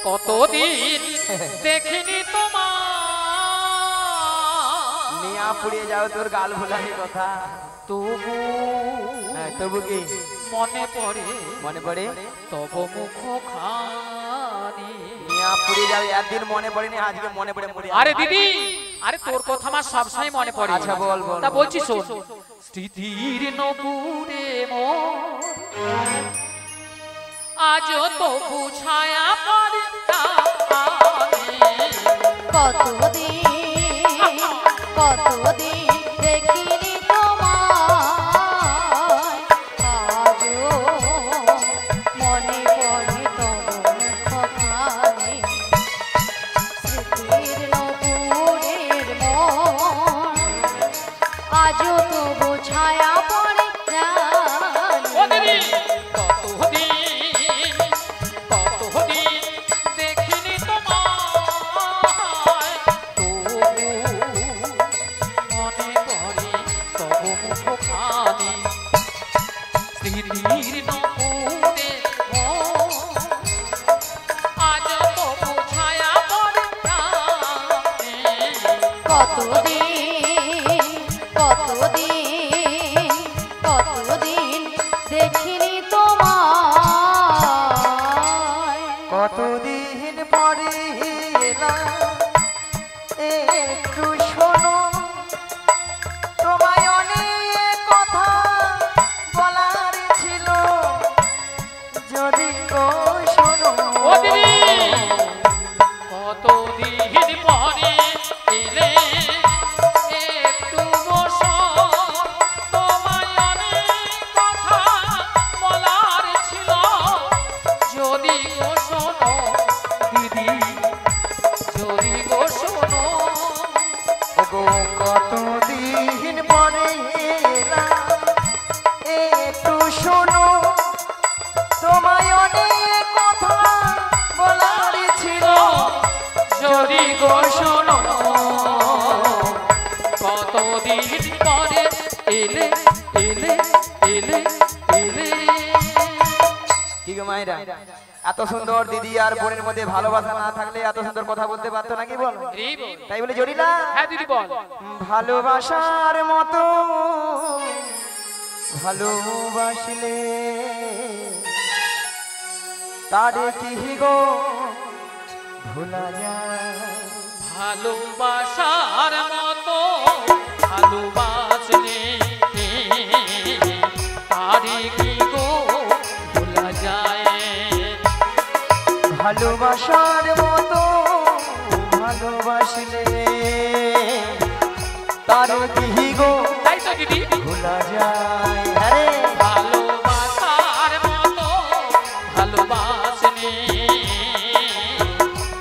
কতদিন দেখিনি তোমার নিয়া পুড়িয়ে যাও তোর গাল ভুলানি কথা তবু তবু কি মনে পড়ে তব মুখ খানি নিয়া পুড়িয়ে যাও একদিন মনে পড়েনি আজকে মনে পড়ে মরে আরে দিদি আরে তোর কথা আমার সবসময় মনে পড়ে আচ্ছা বল বল তা বলছি শোন স্মৃতির নপুরে মোর আজ তো বুঝায়া পড়ে কতদিন দেখিনি তোমায় আজও মনে পড়ে তব মুখখানি স্মৃতির নপুরের মন আজও তবু ছায়া পড়ে জানি কতদিন দেখিনি তোমায় তবু মনে পড়ে তব মুখখানি স্মৃতির নপুরে আজ তবু ছায়া পড়ে কতদিন দেখিনি তোমায় কতদিন পরে এলাম একটু শোনো তোমায় অনেক কথা বলার ছিল যদি গো শোনো ও দিদি কতদিন পরে এলে একটু বসো তোমায় অনেক কথা বলার ছিল যদি গো শোনো দিদি যদি গো শোনো গো কতদিন পরে এলাম একটু শোনো তোমায় অনেক কথা বলার ছিল যদি গো শোনো কতদিন পরে এলে এলে এলে এলে কি গো মায়েরা এত সুন্দর দিদি আর বোনের মধ্যে ভালোবাসা না থাকলে এত সুন্দর কথা বলতে পারতো নাকি বল তাই বলে জড়িলা হ্যাঁ দিদি বল ভালোবাসার মতো ভালোবাসলে তারে কি গো ভোলা যায় ভালোবাসার মতো ভালোবাসলে তারে কি গো ভোলা যায় ভালোবাসার মতো ভালোবাসলে তারে কি গো তাই তো দিদি ভোলা যায় আরে ভালোবাসার মতো ভালোবাসলে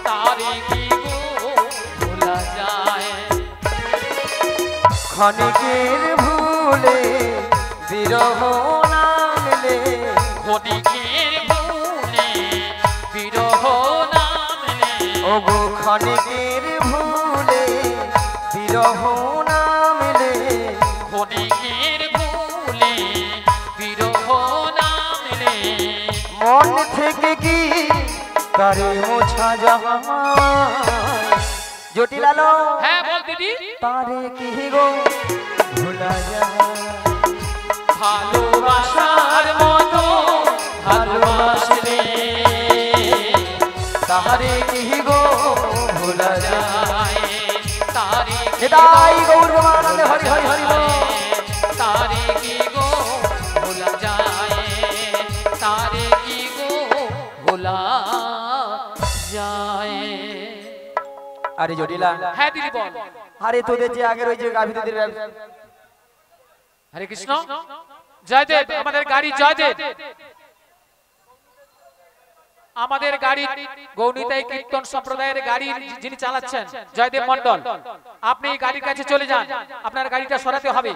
তারে কি গো ভোলা যায় ক্ষণিকের ভুলে বিরহ নামলে ক্ষণিকের ভুলে বিরহ নামলে ও গো ক্ষণিকের ভুলে বিরহ নামলে ক্ষণিকের ভুলে বিরহ নামলে মন থেকে কি তারে মোছা যায় জটিলালো হ্যাঁ বল দিদি তারে কি গো ভোলা যায় ভালোবাসার মতো ভালোবাসলে তারে কি গো ভোলা যায় তারে হেদাই গৌর প্রেমানন্দ হরি হরি হরি বল তারে কি গো ভোলা যায় তারে কি গো ভোলা যায় আরে জটিলা হ্যাঁ দিদি বল আরে তোদের যে আগের ওই যে গাভী দিদির ব্যবসা হরে কৃষ্ণ জয়দেব আমাদের গাড়ি জয়দেব আমাদের গাড়ি গৌনিতাই কীর্তন সম্প্রদায়ের গাড়ি যিনি চালাচ্ছেন জয়দেব মন্ডল আপনি গাড়ির কাছে চলে যান আপনার গাড়িটা সরাতে হবে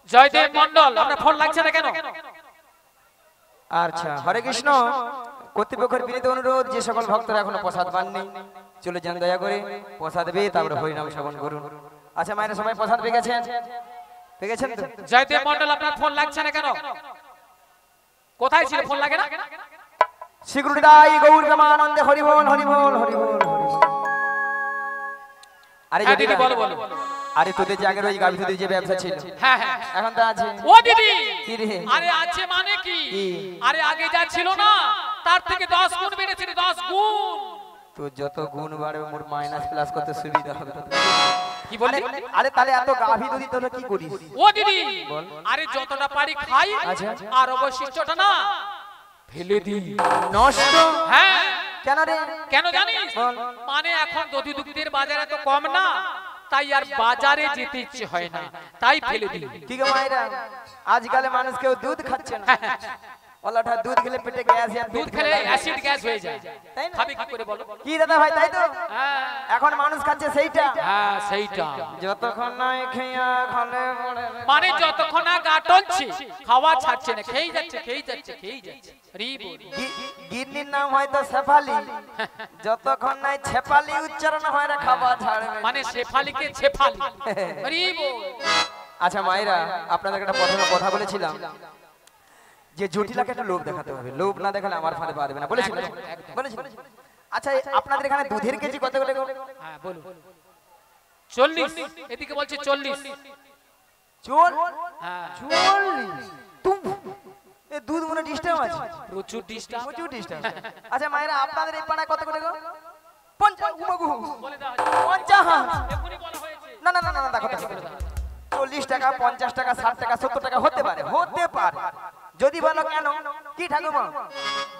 জয়দেব মন্ডল আপনার ফোন লাগছে না কেন আচ্ছা হরে কৃষ্ণ কর্তৃপক্ষের বিনীত অনুরোধ যে সকল ভক্তরা এখনো প্রসাদ পাননি চলে যান দয়া করে প্রসাদ পেয়ে তারপরে হরিনাম শ্রবণ করুন আচ্ছা মায়ের সবাই প্রসাদ পেয়ে গেছেন তো জয়দেব মন্ডল আপনার ফোন লাগছে না কেন কোথায় ছিল ফোন লাগে না সিকিউরিটি গৌর প্রেমানন্দে হরি বল হরি বল হরি বল হরি বল। আরে হ্যাঁ যদি দিদি বলো বলো। আরে তোদের যে আগের ওই গাভী দুধের যে ব্যবসা ছিল হ্যাঁ হ্যাঁ এখন তো আছে ও দিদি কি রে? আরে আছে মানে কি কি? আরে আগে যা ছিল না তার থেকে 10 গুণ বেড়েছে 10 গুণ। তো যত গুণ বাড়বে মোর মাইনাস প্লাস করতে সুবিধা হবে তত। কি বলে আরে তাহলে এত গাভী দুধ তোরা কি করিস? ও দিদি আরে যতটা পারি খাই আচ্ছা। আর অবশিষ্টটা না ফেলে দিই। নষ্ট? হ্যাঁ কেন রে? কেন জানিস বল। মানে এখন দধি দুধের বাজারে তো কম না তাই আর বাজারে যেতে ইচ্ছে হয় না তাই ফেলে দিই। কি গো মায়েরা আজকাল মানুষ কেউ দুধ খাচ্ছে না ওলাটা দুধ খেলে পেটে গ্যাস আর দুধ খেলে অ্যাসিড গ্যাস হয়ে যায় তাই না? খাবে কি করে বলো? কি দাদা ভাই তাই তো হ্যাঁ এখন মানুষ খাচ্ছে সেইটা হ্যাঁ সেইটা যতক্ষণ না খেয়া খালে পড়ে মানে যতক্ষণ না গা টলছে খাওয়া ছাড়ছে না খেয়েই যাচ্ছে খেয়েই যাচ্ছে খেয়েই যাচ্ছে রি বল। গিন্নির নাম হয়তো শেফালি যতক্ষণ নাই ছেপালি উচ্চারণ হয় না খাওয়া ছাড়বে মানে শেফালিকে ছেফালি রি বল। আচ্ছা মায়েরা আপনাদের একটা প্রথমে কথা বলেছিলাম যে জটিলাকে একটা লোভ দেখাতে হবে লোভ না দেখালে আমার ফাঁদে পারবে না বলেছিলাম একদম, একদম। বলেছিলাম আচ্ছা আপনাদের এখানে দুধের কেজি কত করে গো? হ্যাঁ বলুন 40 এদিকে বলছে 40 চল হ্যাঁ 40 তুম এ দুধ মনে ডিস্টার্ব আছে প্রচুর ডিস্টার্ব প্রচুর ডিস্টার্ব আচ্ছা মায়েরা আপনাদের এই পাড়ায় কত করে গো 50 উমাগু বলে দাও 50 এখনি বলা হয়েছে না না না না দেখো 40 টাকা 50 টাকা 60 টাকা 70 টাকা হতে পারে যদি বলো কেন কি ঠাকুমা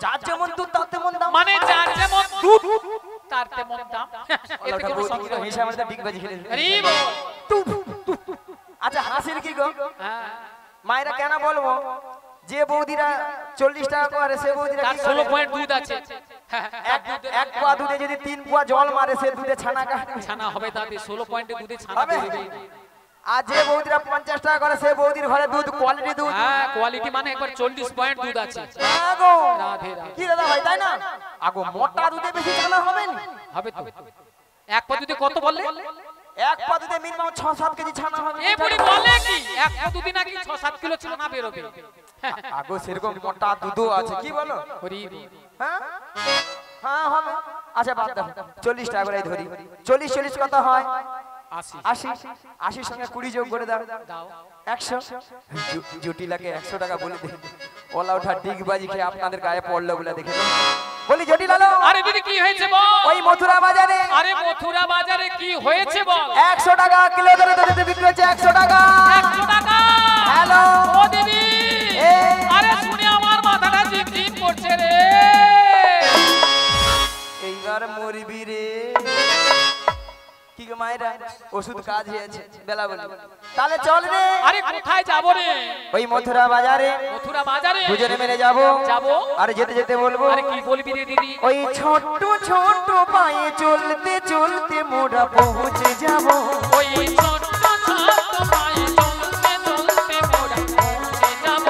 যার যেমন দুধ তার তেমন দাম মানে যার যেমন দুধ তার তেমন দাম এতে কোনো সমস্যা নেই। হিসাবে ডিগবাজি খেলে রি বল। আচ্ছা হাসির কি গো হ্যাঁ মায়েরা কেন বলবো যে বৌদিরা 40 টাকা করে সে বৌদিরা তার কি করে 16 পয়েন্ট দুধ আছে হ্যাঁ, এক পোয়া দুধে যদি 3 পোয়া জল মারে সে দুধে ছানা কাটে ছানা হবে তাতে 16 পয়েন্টে দুধে ছানা হবে? দেবে। আর যে বৌদিরা 50 টাকা করে সে বৌদির ঘরে দুধ কোয়ালিটি দুধ হ্যাঁ কোয়ালিটি মানে একবার 40 পয়েন্ট দুধ আছে আগো রাধে রাধে। কি দাদা ভাই তাই না আগো মোটা দুধে বেশি ছানা হবে না হবে তো এক পদ্ধতি কত বললে এক পা দুধে মিনিমাম 6-7 কেজি ছানা হবে এই বুড়ি বলে কি এক পদ্ধতি নাকি 6-7 কিলো ছানা বেরোবে আগো সেরকম মোটা দুধও আছে কি বলো হরি হ্যাঁ হ্যাঁ হবে আচ্ছা বাদ দাও 40 টাকা করে ধরি 40 কত হয় 80 সঙ্গে 20 যোগ করে দাও দাও 100 জটিলাকে 100 টাকা বলে দিই ওলা ওঠা ডিগবাজি খেয়ে আপনাদের গায়ে পড়লো বলে দেখে বলি জটিলা লো আরে দিদি কি হয়েছে বল ওই মথুরা বাজারে আরে মথুরা বাজারে কি হয়েছে বল 100 টাকা কিলো ধরে দুধ বিক্রি হচ্ছে 100 টাকা 100 টাকা হ্যালো ও দিদি এই। আরে শুনে আমার মাথাটা ঝিমঝিম করছে রে এইবার মরবি রে কি গো মায়েরা ওষুধ কাজ হয়েছে বেলা বলি তাহলে চল রে আরে কোথায় যাব রে ওই মথুরা বাজারে মথুরা বাজারে দুজনে মিলে যাবো যাবো আর যেতে যেতে বলবো আরে কি বলবি রে দিদি ওই ছোট্ট ছোট্ট পায়ে চলতে চলতে মোরা পৌঁছে যাব ওই ছোট ছোট পায়ে চলতে চলতে মোরা পৌঁছে যাব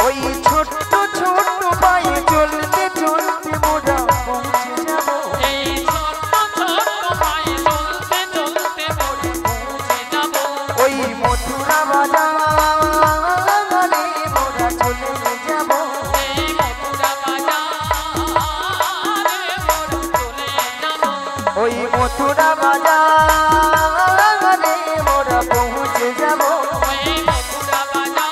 ওই ছোট্ট ছোট্ট পায়ে চলতে চলতে মোরা পৌঁছে যাব এই ছোট ছোট পায়ে চলতে চলতে মোরা পৌঁছে যাব ওই মথুরা বাজারে মোরা চলে যাব এই মথুরা বাজারে মোরা চলে যাব ওই মথুরা বাজারে মোরা পৌঁছে যাব ওই মথুরা বাজারে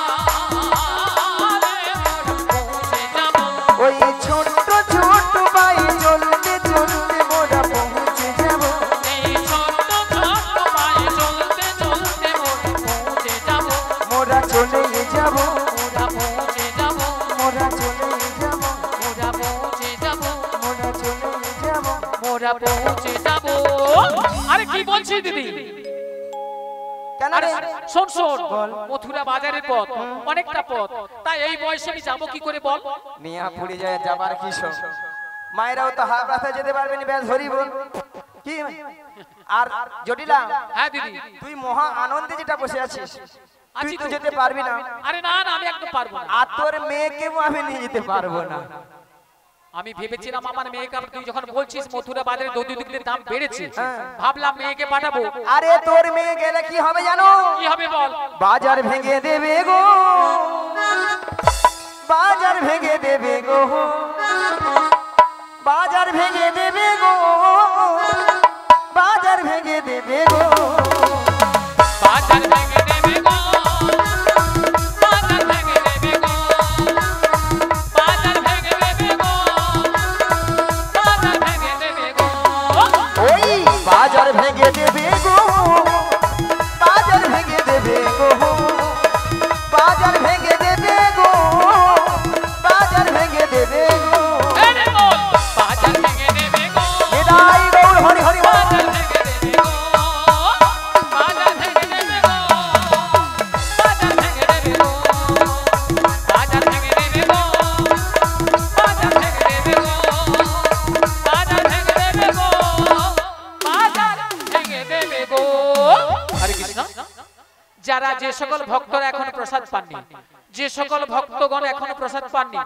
মোরা পৌঁছে যাব ওই ছোট্ট ছোট্ট পায়ে চলতে চলতে মোরা পৌঁছে যাব এই ছোট ছোট পায়ে চলতে চলতে মোরা পৌঁছে যাব মোরা চলে যাব মোরা পৌঁছে যাব মোরা চলে যাব মোরা পৌঁছে যাব মোরা চলে যাব মোরা পৌঁছে যাব আরে কি বলছিস দিদি কেন আরে রে শোন শোন বল। মথুরা বাজারের পথ অনেকটা পথ তাই এই বয়সে আমি যাবো কি করে বল মিয়া পুরি যায় যাবার কি শোক মায়েরাও তো হাফ রাস্তায় যেতে পারবে না ব্যাস ধরি বল কি আর জটিলা হ্যাঁ দিদি তুই মহা আনন্দে যেটা বসে আছিস তুই আছি তো তো। যেতে পারবি না আরে না না আমি একদম পারবো না আর তোর মেয়েকেও আমি নিয়ে যেতে পারবো না আমি ভেবেছিলাম আমার মেয়েকে তুই যখন বলছিস মথুরা বাজারে দধি দুধের দাম বেড়েছে হ্যাঁ। ভাবলাম মেয়েকে পাঠাবো আরে তোর মেয়ে গেলে কি হবে জানো কি হবে বল বাজার ভেঙে দেবে গো বাজার ভেঙে দেবে গো যারা যে সকল ভক্তরা এখনো প্রসাদ পাননি, যে সকল ভক্তগণ এখনো প্রসাদ পাননি,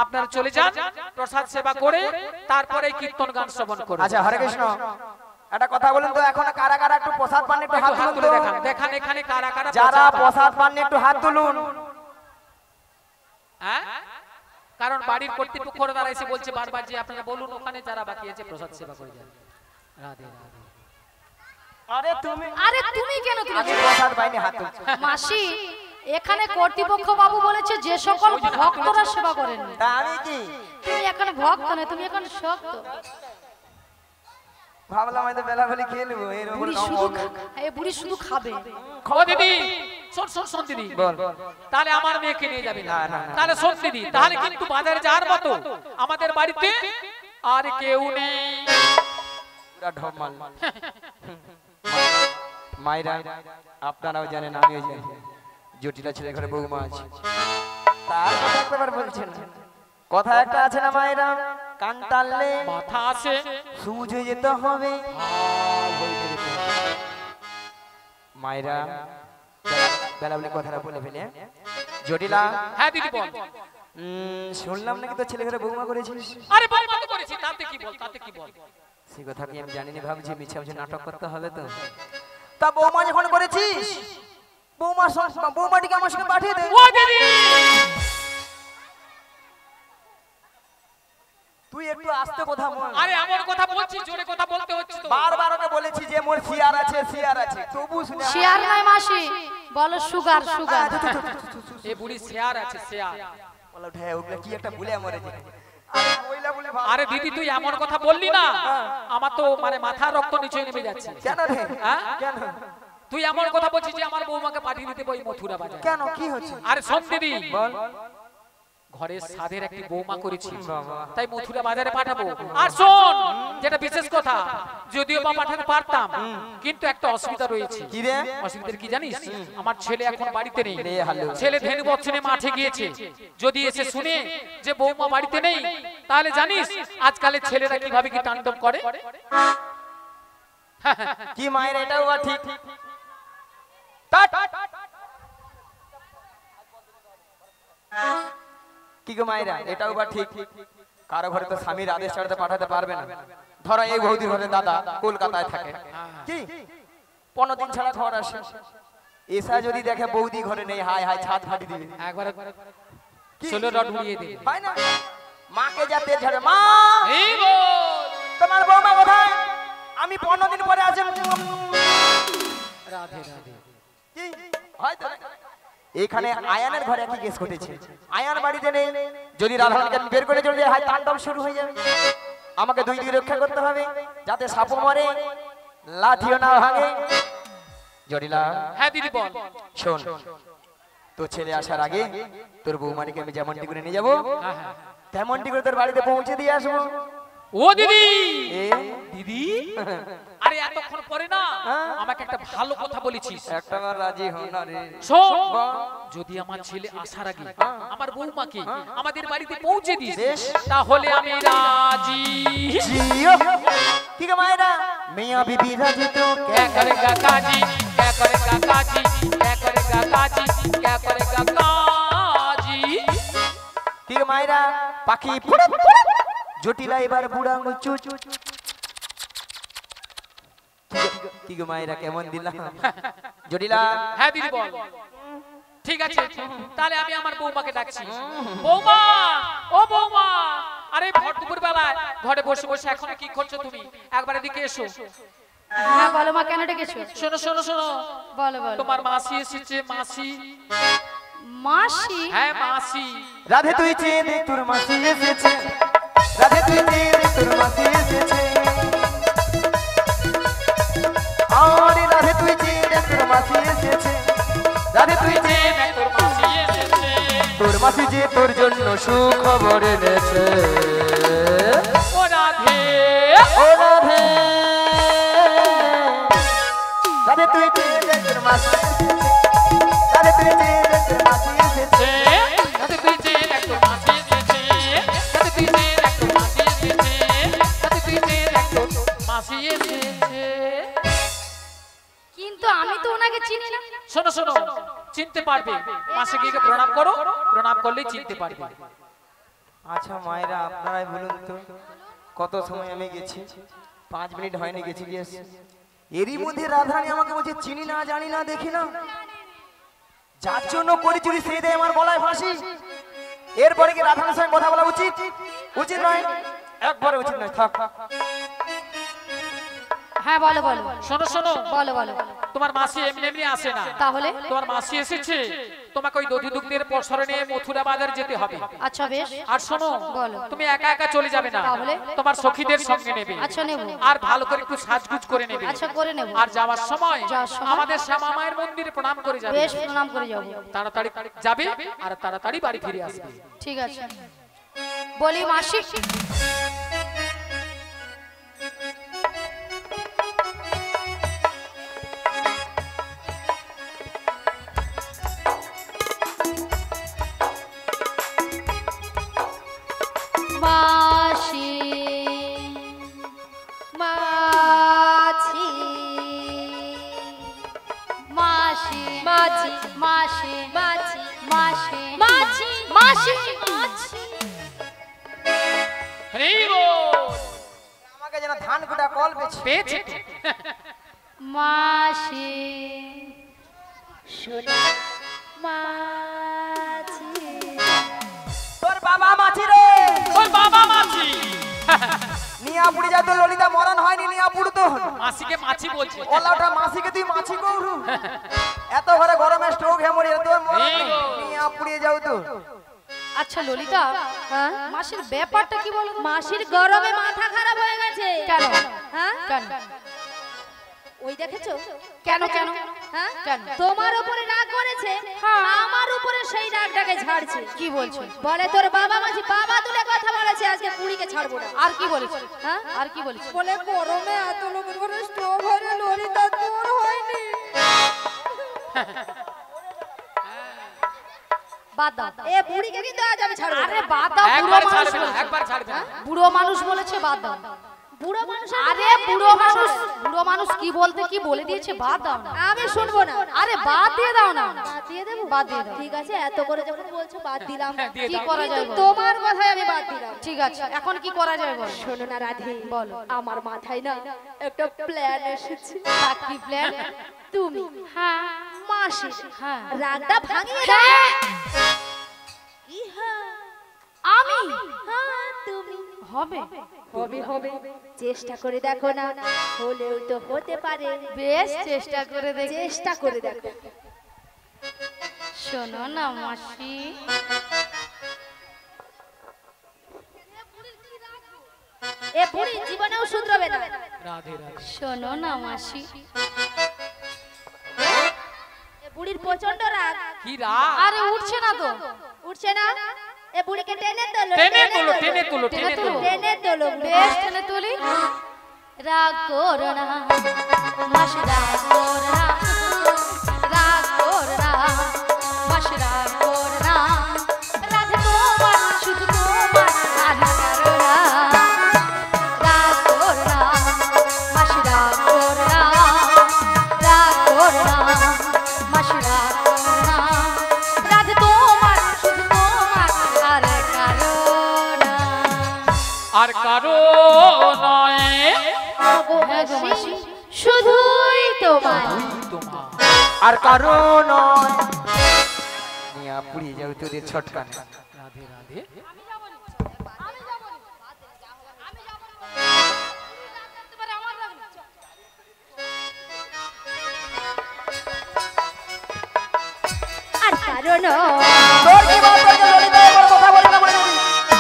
আপনারা চলে যান প্রসাদ সেবা করে তারপরে কীর্তন গান শ্রবণ করুন। আচ্ছা হরে কৃষ্ণ, একটা কথা বলুন তো, এখন কারা কারা একটু প্রসাদ পাননি একটু হাত তুলুন তো। দেখান দেখান এখানে কারা কারা যারা প্রসাদ পাননি একটু হাত তুলুন। হ্যাঁ, কারণ বাড়ির কর্তৃপক্ষরা দ্বারা এসে বলছে বারবার যে আপনারা বলুন ওখানে যারা বাকি আছে প্রসাদ সেবা করে যান। রাধে রাধে। আরে তুমি কেন আমি প্রসাদ পাইনি, হাত তুলছি। মাসি, এখানে কর্তৃপক্ষ বাবু বলেছে যে সকল ভক্তরা সেবা করেন। তা আমি কি তুমি এখন ভক্ত না, তুমি এখন শক্ত। ভাবলাম হয়তো বেলা বেলি খেয়ে নেবো, এর উপর বুড়ি শুধু খাবে। ও দিদি শোন দিদি, বল। তাহলে আমার মেয়েকে নিয়ে যাবি না? না, না, না। তাহলে শোন দিদি, তাহলে কিন্তু বাজারে যাওয়ার মতো আমাদের বাড়িতে আর কেউ নেই। পুরা ঢপ মাল। মায়েরা আপনারাও জানেন, আমিও জানি, জটিলা ছেলে ঘরে বৌমা আছে, তার কথা একবার বলছেন। কথা একটা আছে না মায়েরা, কান টানলে মাথা আছে, সুজ হয়ে যেতে হবে। মায়েরা বেলা বলে কথাটা বলে ফেলে। জটিলা, হ্যাঁ দিদি বল। শুনলাম নাকি তো ছেলে ঘরে বৌমা করেছিস? আরে বৌমা তো করেছি, তাতে কি বল, তাতে কি বল। সে কথা কি আমি জানিনি, ভাবছি মিছে মিছে নাটক করতে হবে তো। তা বৌমা যখন করেছিস, বৌমাটিকে আমার সঙ্গে পাঠিয়ে দে। ও দিদি, তুই একটু আস্তে কথা বল। আরে আমার কথা বলছি, জোরে কথা বলতে হচ্ছে তো। বারবার ওকে বলেছি যে মোর সিয়ার আছে, তবু শুনে শেয়ার নয় মাসি, বলো সুগার। এ বুড়ি শেয়ার আছে, শেয়ার। বলো ঢে, ওগুলা কি একটা ভুলে মরে যায়। আরে বইলা বলে ভাব। আরে দিদি তুই এমন কথা বললি না, আমার তো মানে মাথার রক্ত নিচে নেমে যাচ্ছে। কেন রে? হ্যাঁ? কেন? তুই এমন কথা বলছিস যে আমার বৌমাকে পাঠিয়ে দিতে বই মথুরা বাজার। কেন কি হচ্ছে? আরে শোন দিদি, বল। ঘরের সাধের একটি বৌমা করেছি, বাবা। তাই মথুরা বাজারে পাঠাবো। আর শোন, যেটা বিশেষ কথা, যদিও বা পাঠাতে পারতাম, কিন্তু একটা অসুবিধা রয়েছে। কি রে? অসুবিধা কি জানিস? আমার ছেলে এখন বাড়িতে নেই। রে হালু। ছেলে ধেনু বচ্চনে মাঠে গিয়েছে। যদি এসে শুনে যে বৌমা বাড়িতে নেই, তাহলে জানিস আজকালের ছেলেরা কিভাবে কি তাণ্ডব করে। কি মায়ের এটাও ঠিক। কি গো মায়েরা, এটাও বা ঠিক। কারো ঘরে তো স্বামীর আদেশ ছাড়াতে পাঠাতে পারবে না। ধরো এই বৌদির ঘরে দাদা কলকাতায় থাকে, কি 15 দিন ছাড়া ঘর আসে, এসা যদি দেখে বৌদি ঘরে নেই, হাই হাই ছাদ ফাটি দিবে। একবার 16 রড উড়িয়ে দে। হয় না? মাকে যাতে ঝাড়ে, মা এই বল। তোমার বৌমা কোথায়? আমি 15 দিন পরে আসি। রাধে রাধে। কি হয়তো এখানে আয়ানের ঘরে একই কেস ঘটেছে। আয়ান বাড়িতে নেই, যদি রাধাকে বের করে চলে যায়, হাই তাণ্ডব শুরু হয়ে যাবে। আমাকে দুই দিকে রক্ষা করতে হবে, যাতে সাপও মরে, লাঠিও না ভাঙে। জটিলা, হ্যাঁ দিদি বল। শোন, তো ছেলে আসার আগে তোর বৌমানিকে আমি যেমনটি করে নিয়ে যাবো, হ্যাঁ হ্যাঁ। তেমনটি করে তোর বাড়িতে পৌঁছে দিয়ে আসবো। ও দিদি, এ দিদি, আরে এতক্ষণ পরে না আমাকে একটা ভালো কথা বলেছিস। একটাবার রাজি হও না রে। শোন, যদি আমার ছেলে আসার আগে আমার বৌমাকে আমাদের বাড়িতে পৌঁছে দিস, তাহলে আমি রাজি। জিও কি গো মায়েরা, মিয়া বিবি রাজি তো क्या करेगा काजी, क्या करेगा काजी, क्या करेगा काजी, क्या करेगा काजी। কি গো মায়েরা, পাখি জটিলা এবার বুড়া মুচু। কি গো মায়েরা, কেমন দিলাম? জটিলা, হ্যাঁ দিদি বল। ঠিক আছে, তাহলে আমি আমার বৌমাকে ডাকছি। বৌমা, ও বৌমা, আরে ভর দুপুর বেলায় ঘরে বসে বসে এখন কি করছো তুমি? একবার এদিকে এসো। হ্যাঁ বলো মা, কেন ডেকেছো? শোনো শোনো শোনো, বলো বলো। তোমার মাসি এসেছে। মাসি? মাসি? হ্যাঁ মাসি। রাধে তুই চেয়ে দে তোর মাসি এসেছে, রাধে তুই চেয়ে দে তোর মাসি এসেছে। আরে রাধে তুই চেয়ে দে তোর মাসি এসেছে, রাধে তুই চেয়ে দে তোর মাসি এসেছে। তোর মাসি যে তোর জন্য সুখবর এনেছে। ও রাধে, ও রাধে, রাধে তুই চেয়ে দে তোর মাসি এসেছে, রাধে তুই চেয়ে দে তোর মাসি এসেছে। রাধে তুই যে একটু মাসি এসেছে, রাধে তুই যে একটু মাসি এসেছে, রাধে তুই যে একটু মাসি এসেছে। কিন্তু আমি তো ওনাকে চিনি না। শোনো শোনো, চিনতে পারবে, মাসে গিয়ে প্রণাম করো, প্রণাম করলেই চিনতে পারবে। আচ্ছা মায়েরা আপনারাই বলুন তো, কত সময় আমি গেছি? 5 মিনিট হয়নি গেছি গিয়ে। এরই মধ্যে রাধারানী আমাকে বলছে চিনি না, জানি না, দেখি না। যার জন্য করি চুরি সেই দেয় আমার গলায় ফাঁসি। এরপরে কি রাধারানীর সঙ্গে কথা বলা উচিত? উচিত নয়, একবারে উচিত নয়। থাক। হ্যাঁ বলো বলো শোনো শোনো, বলো বলো। তোমার মাসি এমনি এমনি আসে না। তাহলে তোমার মাসি এসেছে, তোমাকে ওই দধি দুগ্ধের পসরে নিয়ে মথুরা বাজার যেতে হবে। আচ্ছা বেশ। আর শোনো, বলো। তুমি একা একা চলে যাবে না, তাহলে? তোমার সখীদের সঙ্গে নেবে। আচ্ছা নেব। আর ভালো করে একটু সাজগুজ করে নেবে। আচ্ছা করে নেব। আর যাওয়ার সময় যাওয়ার সময়? আমাদের শ্যামা মায়ের মন্দিরে প্রণাম করে যাবে। বেশ প্রণাম করে যাব। তাড়াতাড়ি যাবে আর তাড়াতাড়ি বাড়ি ফিরে আসবে। ঠিক আছে। বলি মাসি, মাসি মাছি মাসি মাছি মাসি মাছি মাসি মাছি মাসি মাছি। হরি বল। আমাকে যেন ধান কুটা কল পেয়েছে। পেয়েছে মাসি শোনা মাছি। তোর বাবা মাছি রে। ওই বাবা মাছি। নিয়া পুড়ে যা তো ললিতা মরণ হয়নি, নিয়া পুড় তো। মাসিকে মাছি বলছে। ওলাটা মাসিকে তুই মাছি কৌরু। এত ঘরে গরমে স্ট্রোক হেমরি এত নিয়া পুড়ে যাও তো। আচ্ছা ললিতা, হ্যাঁ? মাসির ব্যাপারটা কি বলো তো? মাসির গরমে মাথা খারাপ হয়ে গেছে। কেন? হ্যাঁ? কেন ওই দেখেছো? কেন কেন হ্যাঁ? কেন? তোমার উপরে রাগ করেছে, হ্যাঁ। আমার উপরে সেই রাগটাকে ঝাড়ছে। কি বলছো? বলে তোর বাবা মাঝি বাবা তুলে কথা বলেছে, আজকে পুরীকে ছাড়বো না। আর কি বলেছো? হ্যাঁ? আর কি বলেছো? বলে গরমে এত লোকের ঘরে স্টোভ হয়ে ললিতা তোর হয়নি। বাদ দাও। এ পুরীকে কিন্তু আজ আমি ছাড়বো আরে না। বাদ দাও, বুড়ো একবার মানুষ ছাড়বে না, বলেছে। একবার ছাড়বে না। বুড়ো মানুষ বলেছে বাদ দাও। বুড়ো মানুষ আরে বুড়ো মানুষ কি বলতে কি বলে দিয়েছে, বাদ দাও না। আমি শুনবো না। আরে বাদ দিয়ে দাও না। বাদ দিয়ে দেবো? বাদ দিয়ে দাও। ঠিক আছে, এত করে যখন বলছো বাদ দিলাম। হ্যাঁ, দিয়ে কি দাও। করা যায় বলো? তোমার কথায় আমি বাদ দিলাম। ঠিক আছে, এখন কি করা যায় বলো? শোনো না রাধে, বলো। আমার মাথায় না একটা প্ল্যান এসেছে। তা কি প্ল্যান? তুমি হ্যাঁ মাসি হ্যাঁ রাগটা ভাঙিয়ে হ্যাঁ, দাও। কি হ্যাঁ? আমি হ্যাঁ, তুমি হবে। হবে হবে, চেষ্টা করে দেখো না, হলেও তো হতে পারে। বেশ চেষ্টা করে দেখি। চেষ্টা করে দেখো। শোনো না মাসি, এ বুড়ি জীবনেও শুধরাবে না। রাধে রাধে। শোনো না মাসি, এ বুড়ির প্রচন্ড রাগ, কি রাগ? আরে উঠছে না তো। উঠছে না। এ বুড়িকে টেনে তোলো, টেনে তোলো, টেনে তোলো, টেনে তোলো। টেনে তোলো। বেশ টেনে তুলি। রাগ করো না মাসি, রাগ করো না, রাগ করো না মাসি, রাগ করো না। রাধে তোমার, শুধু তোমার, আর কারো না। রাগ করো না মাসি, রাগ করো না, রাগ করো না মাসি, রাগ করো না। রাধে তোমার, শুধু তোমার, আর কারো না। আর কারো নয়, হ্যাঁ গো মাসি, শুধুই তোমার। তোমার। আর কারণ নয়, নিয়া পুড়ে যাও তোদের ছটকানে। রাধে রাধে। আর কারণ তোর কি বাত তোর ললিতা একবার কথা বলি না বলে দিবি।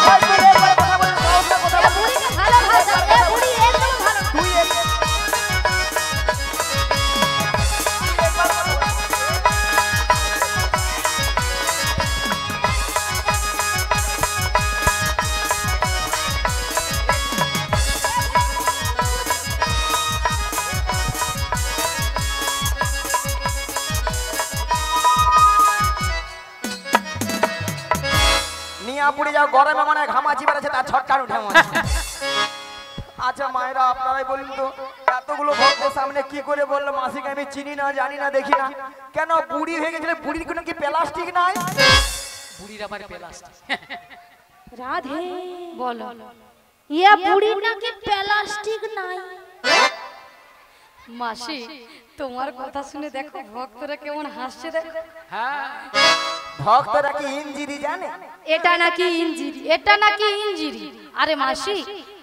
ওই তুই একবার কথা বলি, সাহস করে কথা বল। বুড়িকে ভালো ভাষা, এ বুড়ি একদম ভালো। তুই নিয়া পুড়ে যাও, গরমে মনে হয় ঘামাচি বেড়েছে, তার ছটকান উঠে মনে হয়। আচ্ছা মায়েরা আপনারাই বলুন তো, এতগুলো ভক্তের সামনে কি করে বললো মাসিকে আমি চিনি না, জানি না, দেখি না? কেন বুড়ি হয়ে গেছিল? বুড়ির কোনো কি প্লাস্টিক নাই? বুড়ির আবার প্লাস্টিক? রাধে বলো ইয়া বুড়ি নাকি প্লাস্টিক নাই? মাসি তোমার কথা শুনে দেখো ভক্তরা কেমন হাসছে দেখো। হ্যাঁ ভক্তরা কি ইঞ্জিরি জানে? এটা নাকি ইঞ্জিরি, এটা নাকি ইঞ্জিরি। আরে মাসি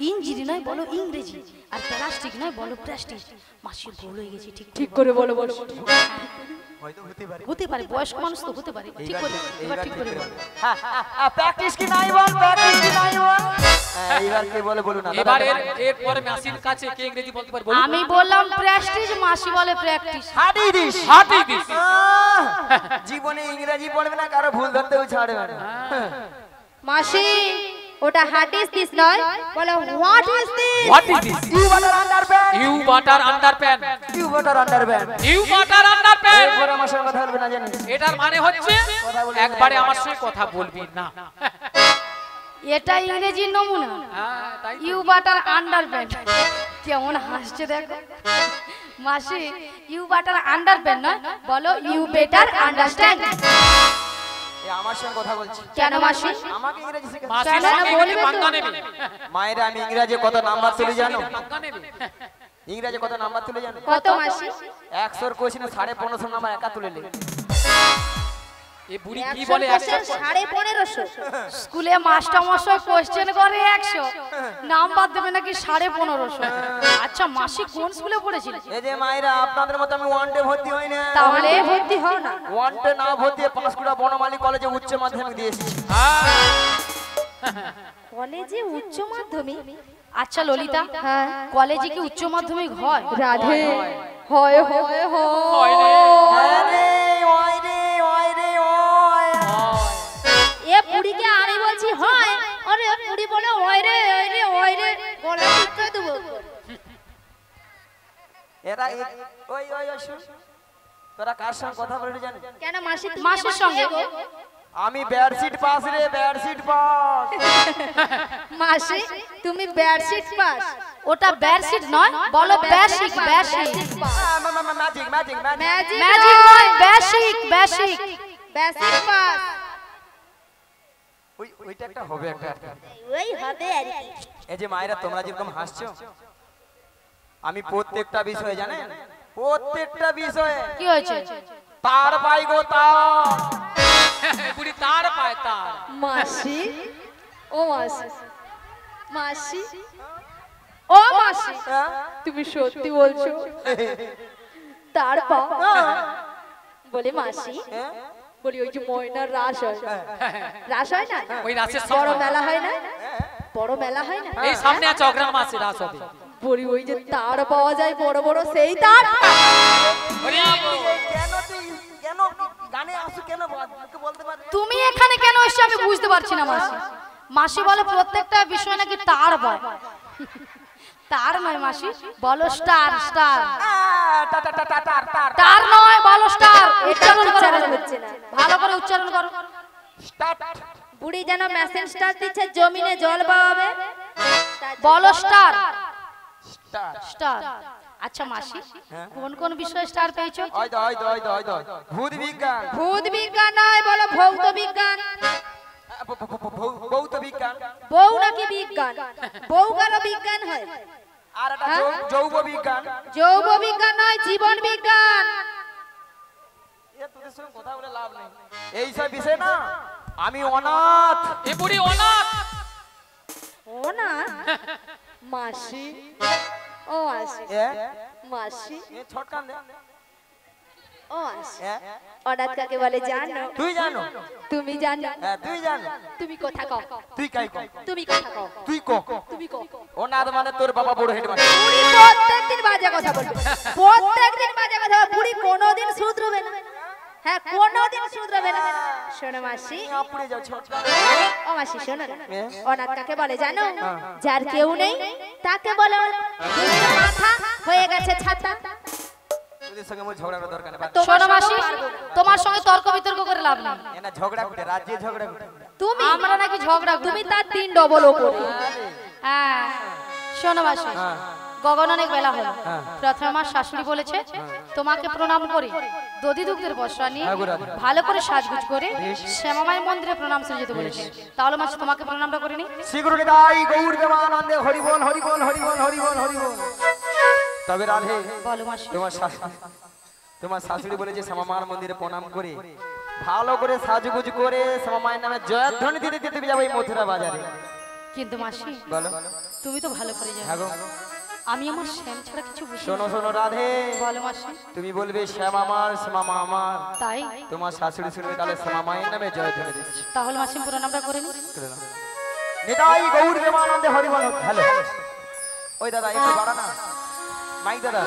ইঞ্জিরি নয় বলো ইংরেজি, আর প্লাস্টিক নয় বলো প্লাস্টিক। মাসি ভুল হয়ে গেছে, ঠিক ঠিক করে বলো বলো। হয়তো হতে পারে। হতে পারে, বয়স্ক মানুষ তো হতে পারে। ঠিক করে এবার ঠিক করে বলো। প্র্যাকটিস কি নাই বল, প্র্যাকটিস কি নাই বল। এইবার কে বলে বলুন না। এবার এরপরে মাসির কাছে কে ইংরেজি বলতে পারে বলুন? আমি বললাম প্রেস্টিজ, মাসি বলে প্র্যাকটিস। হাঁটি দিস, হাঁটি দিস। জীবনে ইংরেজি পড়বে না, কারো ভুল ধরতেও ছাড়বে না। মাসি ওটা হাট ইজ দিস নয়, বলো what is this? What is this? You butter underpant, you butter underpant, you butter underpant. You butter underpant. এরপর আমার সঙ্গে কথা বলবে না জানেন? এটার মানে হচ্ছে একবারে আমার সঙ্গে কথা বলবি না। এটা ইংরেজি নমুনা। হ্যাঁ তাই তো। You butter underpant. কেমন হাসছে দেখো মাসি। ইউ বাটার আন্ডারপ্যান্ট নয় বলো ইউ বেটার আন্ডারস্ট্যান্ড। এ আমার সঙ্গে কথা বলছি। কেন মাসি? আমাকে ইংরেজি শেখাচ্ছে। মাসির কেন সঙ্গে বলবে ইংরেজি তো? পাঙ্গা নেবে। মায়েরা আমি ইংরেজি কত নাম্বার তুলে জানো? পাঙ্গা নেবে। ইংরেজি কত নাম্বার তুলে জানো? কত মাসি? 100 কোশ্চেনে 1550 নাম্বার একা তুলে নে। এই বুড়ি কি বলে 100? 1550। স্কুলে মাস্টার মশাই কোশ্চেন করে 100, নাম্বার দেবে নাকি 1550। আচ্ছা মাসি কোন স্কুলে পড়েছিল? এই যে মায়েরা আপনাদের মতো আমি ওয়ান ডে ভর্তি হই না। তাহলে ভর্তি হও না। ওয়ান ডে না ভর্তি হয়ে পাঁশকুড়া বনমালী কলেজে উচ্চ মাধ্যমিক দিয়েছি। কলেজে উচ্চ মাধ্যমিক? আচ্ছা ললিতা, হ্যাঁ কলেজে কি উচ্চ মাধ্যমিক হয়? রাধে হয় হয় হয় রে। আরে ওই রে ওই রে ওই। এ পুরিকে আমি বলছি হয়, আরে পুরি বলে ওই রে ওই রে ওই রে, গলা টিপে দেবো। এরা ওই ওই ওই শুন, তোরা কার সঙ্গে কথা বলতে জানিস? কেন মাসি? তুমি মাসির আমার সঙ্গে। কে গো? আমি বেডশিট পাস রে, বেডশিট পাস। মাসি তুমি বেডশিট পাস? ওটা বেডশিট নয় বলো basic, basic. Magic magic magic. Magic নয় বেসিক, বেসিক। বেসিক পাস ওইটা একটা হবে একটা। ওই হবে আর কি। এই যে মায়েরা তোমরা যেরকম হাসছো, আমি প্রত্যেকটা বিষয়ে জানেন, প্রত্যেকটা বিষয়ে কি হয়েছে? তার পাই গো তার। বুড়ি তার পায় তার। মাসি ও মাসি, মাসি ও মাসি, হ্যাঁ? তুমি সত্যি বলছো? তারপর বলে মাসি, হ্যাঁ? বলি ওই যে ময়নার রাস হয়, রাস হয় না? ওই রাসের বড় সময় মেলা হয় না? বড় মেলা হয় না? এই সামনে আছে অগ্রাম আছে রাস হবে। বলি ওই যে তার পাওয়া যায় বড় বড়, সেই তার। ওরে কেন তুই কেন গানে আসু কেন বলতে পারে? তুমি এখানে কেন এসে আমি বুঝতে পারছি না মাসি। মাসি বলে প্রত্যেকটা বিষয় নাকি তার হয়। তার নয় মাসি, বলো স্টার, স্টার। তার নয় বলো স্টার। উচ্চারণ উচ্চারণ করো, হচ্ছে না। ভালো করে উচ্চারণ করো। বুড়ি যেন মেশিন স্টার্ট দিচ্ছে, জমিনে জল পাওয়াবে। বলো স্টার, স্টার। স্টার। আচ্ছা মাসি কোন কোন বিষয়ে স্টার পেয়েছো? ভূত বিজ্ঞান, ভূত বিজ্ঞান নয়, বলো ভৌত বিজ্ঞান। ভৌত বিজ্ঞান, বউ নাকি বিজ্ঞান? বউ কেন বিজ্ঞান হয়? আর একটা যৌব বিজ্ঞান। যৌব বিজ্ঞান নয়, জীবন বিজ্ঞান। তোদের সঙ্গে কথা বলে লাভ নেই এইসব বিষয় না। আমি অনাথ। এ বুড়ি অনাথ। ও না মাসি, ও মাসি, মাসি, ছটকান দে। ও মাসি, অনাথ কাকে বলে জানো? তুই জানো? তুমি জানো? হ্যাঁ তুই জানো। তুমি কথা কও, তুই কাই কও? তুমি কথা কও, তুই কও। তুমি কও। অনাথ মানে তোর বাবা বড় হেড মানে। বুড়ি প্রত্যেকদিন বাজে কথা বলবে, প্রত্যেকদিন বাজে কথা বলবে। বুড়ি কোনোদিন শুধরবে না। হ্যাঁ কোনোদিন শুধরবে না। শোনো মাসি, পুড়ে যাও ছটকান। ও মাসি শোনো না, অনাথ কাকে বলে জানো? যার কেউ নেই তাকে বলে দুটো মাথা হয়ে গেছে ছাতা। তোদের সঙ্গে মোর ঝগড়া করার দরকার নেই। শোনো মাসি, তোমার সঙ্গে তর্ক বিতর্ক করে লাভ নেই। এনা ঝগড়া করে রাজ্যে ঝগড়া করে। তুমি আমরা নাকি ঝগড়া করি। তুমি তার 3 ডবল ওপরে। হ্যাঁ শোনো মাসি, হ্যাঁ গগন অনেক বেলা হলো। হ্যাঁ। প্রথমে আমার শাশুড়ি বলেছে তোমাকে প্রণাম করে দধি দুগ্ধের বস্ত্র নিয়ে হ্যাঁ গো রাধে। ভালো করে সাজগুজ করে শ্যামামাই মন্দিরে প্রণাম সেরে যেতে বলেছে। তাহলে মাসি তোমাকে প্রণামটা করে নি। শীঘ্র নিতাই গৌর দেবানন্দে হরি বল হরি বল হরি বল হরি বল হরি বল। তবে রাধে বলো মাসি। তোমার শাশুড়ি বলেছে শ্যামামার মন্দিরে প্রণাম করে ভালো করে সাজগুজ করে শ্যামামায়ের নামে জয়ধ্বনি দিতে দিতে তুমি যাবো এই মথুরা বাজারে। কিন্তু মাসি বলো। তুমি তো ভালো করে হ্যাঁ জানো গো। আমি আমার শ্যাম ছাড়া কিছু বুঝি না। শোনো শোনো রাধে, বলো মাসি। তুমি বলবে শ্যামা আমার শ্যামা আমার, তাই তোমার শাশুড়ি শুনবে তাহলে শ্যামা মায়ের নামে জয়ধ্বনি দিচ্ছে। তাহলে মাসি প্রণামটা করে নি। নিতাই গৌর দেবানন্দে হরি বল। হ্যালো ওই দাদা একটু বাড়া না মাইক দাদা।